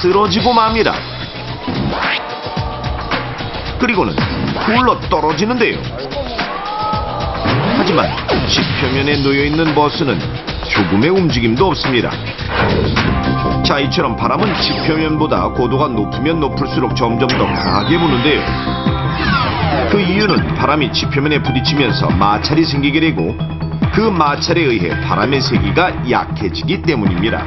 쓰러지고 맙니다. 그리고는 굴러 떨어지는데요. 하지만 지표면에 놓여있는 버스는 조금의 움직임도 없습니다. 자, 이처럼 바람은 지표면보다 고도가 높으면 높을수록 점점 더 강하게 부는데요. 그 이유는 바람이 지표면에 부딪히면서 마찰이 생기게 되고 그 마찰에 의해 바람의 세기가 약해지기 때문입니다.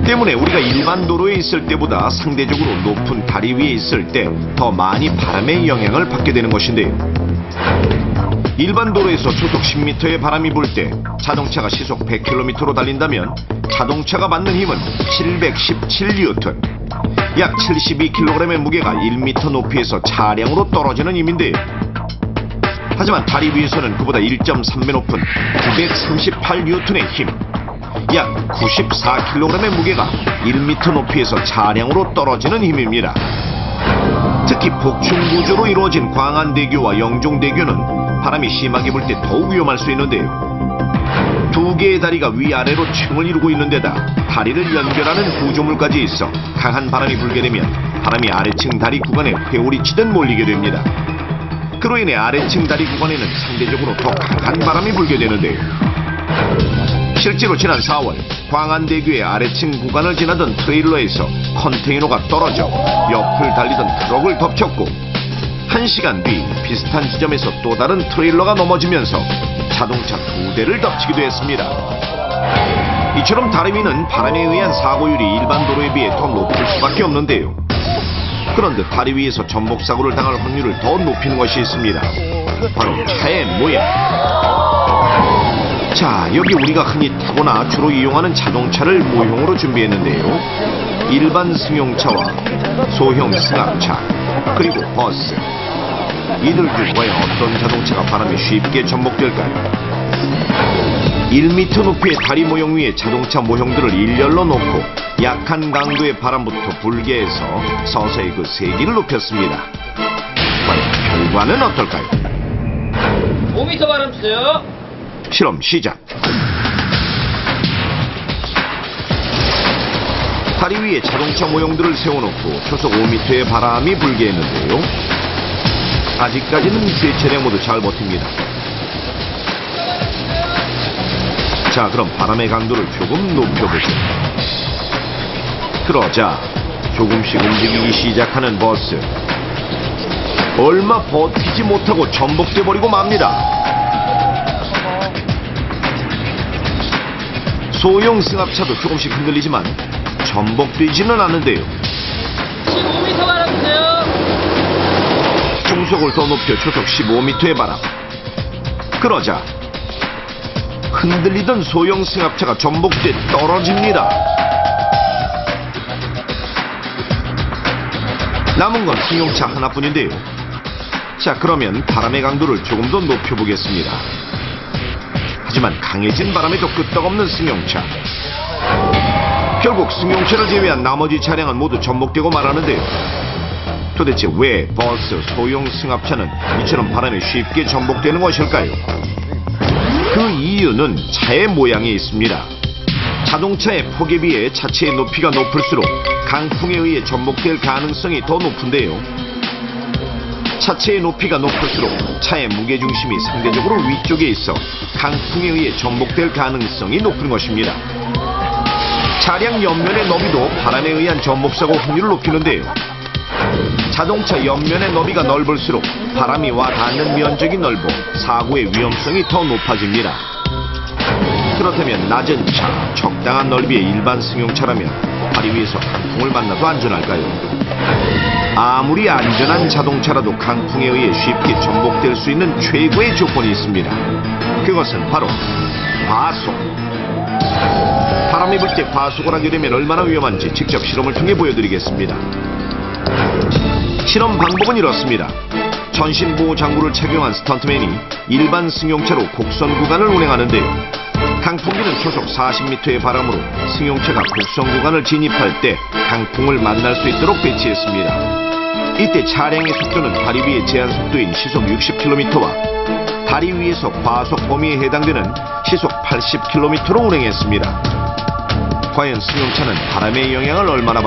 때문에 우리가 일반 도로에 있을 때보다 상대적으로 높은 다리 위에 있을 때 더 많이 바람의 영향을 받게 되는 것인데요. 일반 도로에서 초속 10m의 바람이 불 때 자동차가 시속 100km로 달린다면 자동차가 받는 힘은 717N, 약 72kg의 무게가 1m 높이에서 차량으로 떨어지는 힘인데요. 하지만 다리 위에서는 그보다 1.3배 높은 938N의 힘, 약 94kg의 무게가 1m 높이에서 차량으로 떨어지는 힘입니다. 특히 복층 구조로 이루어진 광안대교와 영종대교는 바람이 심하게 불 때 더욱 위험할 수 있는데요. 두 개의 다리가 위아래로 층을 이루고 있는 데다 다리를 연결하는 구조물까지 있어 강한 바람이 불게 되면 바람이 아래층 다리 구간에 회오리 치듯 몰리게 됩니다. 그로 인해 아래층 다리 구간에는 상대적으로 더 강한 바람이 불게 되는데요. 실제로 지난 4월 광안대교의 아래층 구간을 지나던 트레일러에서 컨테이너가 떨어져 옆을 달리던 트럭을 덮쳤고 1시간 뒤 비슷한 지점에서 또 다른 트레일러가 넘어지면서 자동차 2대를 덮치기도 했습니다. 이처럼 다리 위는 바람에 의한 사고율이 일반 도로에 비해 더 높을 수밖에 없는데요. 그런데 다리 위에서 전복사고를 당할 확률을 더 높이는 것이 있습니다. 바로 차의 모양. 자, 여기 우리가 흔히 타거나 주로 이용하는 자동차를 모형으로 준비했는데요. 일반 승용차와 소형 승합차, 그리고 버스. 이들 중 과연 어떤 자동차가 바람에 쉽게 전복될까요? 1m 높이의 다리 모형 위에 자동차 모형들을 일렬로 놓고 약한 강도의 바람부터 불게 해서 서서히 그 세기를 높였습니다. 과연 결과는 어떨까요? 5m 바람 주세요. 실험 시작. 다리 위에 자동차 모형들을 세워놓고 초속 5m의 바람이 불게 했는데요. 아직까지는 세 차량 모두 잘 버팁니다. 자, 그럼 바람의 강도를 조금 높여보죠. 그러자 조금씩 움직이기 시작하는 버스. 얼마 버티지 못하고 전복돼 버리고 맙니다. 소형 승합차도 조금씩 흔들리지만 전복되지는 않는데요. 15m 바람 주세요. 중속을 더 높여 초속 15m의 바람. 그러자 흔들리던 소형 승합차가 전복돼 떨어집니다. 남은 건 승용차 하나뿐인데요. 자, 그러면 바람의 강도를 조금 더 높여보겠습니다. 하지만 강해진 바람에도 끄떡없는 승용차. 결국 승용차를 제외한 나머지 차량은 모두 전복되고 말하는데요. 도대체 왜 버스, 소형 승합차는 이처럼 바람에 쉽게 전복되는 것일까요? 그 이유는 차의 모양에 있습니다. 자동차의 폭에 비해 차체의 높이가 높을수록 강풍에 의해 전복될 가능성이 더 높은데요. 차체의 높이가 높을수록 차의 무게중심이 상대적으로 위쪽에 있어 강풍에 의해 전복될 가능성이 높은 것입니다. 차량 옆면의 너비도 바람에 의한 전복사고 확률을 높이는데요. 자동차 옆면의 너비가 넓을수록 바람이 와 닿는 면적이 넓어 사고의 위험성이 더 높아집니다. 그렇다면 낮은 차, 적당한 넓이의 일반 승용차라면 다리 위에서 강풍을 만나도 안전할까요? 아무리 안전한 자동차라도 강풍에 의해 쉽게 전복될 수 있는 최고의 조건이 있습니다. 그것은 바로 과속. 바람이 불 때 과속을 하게 되면 얼마나 위험한지 직접 실험을 통해 보여드리겠습니다. 실험 방법은 이렇습니다. 전신보호 장구를 착용한 스턴트맨이 일반 승용차로 곡선 구간을 운행하는데요. 강풍기는 초속 40m의 바람으로 승용차가 곡선 구간을 진입할 때 강풍을 만날 수 있도록 배치했습니다. 이때 차량의 속도는 다리 위의 제한 속도인 시속 60km와 다리 위에서 과속 범위에 해당되는 시속 80km로 운행했습니다. 과연 승용차는 바람의 영향을 얼마나